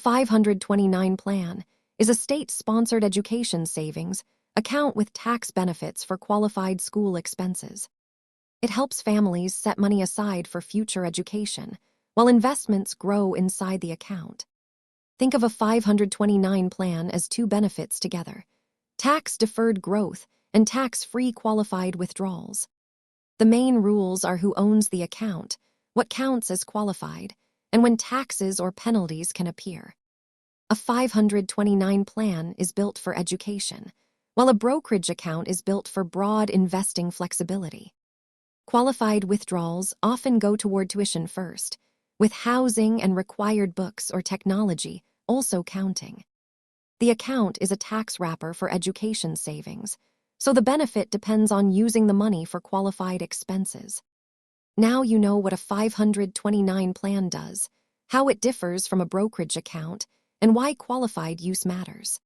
529 plan is a state-sponsored education savings account with tax benefits for qualified school expenses. It helps families set money aside for future education, while investments grow inside the account. Think of a 529 plan as two benefits together: tax-deferred growth and tax-free qualified withdrawals. The main rules are who owns the account, what counts as qualified, and when taxes or penalties can appear. A 529 plan is built for education, while a brokerage account is built for broad investing flexibility. Qualified withdrawals often go toward tuition first, with housing and required books or technology also counting. The account is a tax wrapper for education savings, so the benefit depends on using the money for qualified expenses. Now you know what a 529 plan does, how it differs from a brokerage account, and why qualified use matters.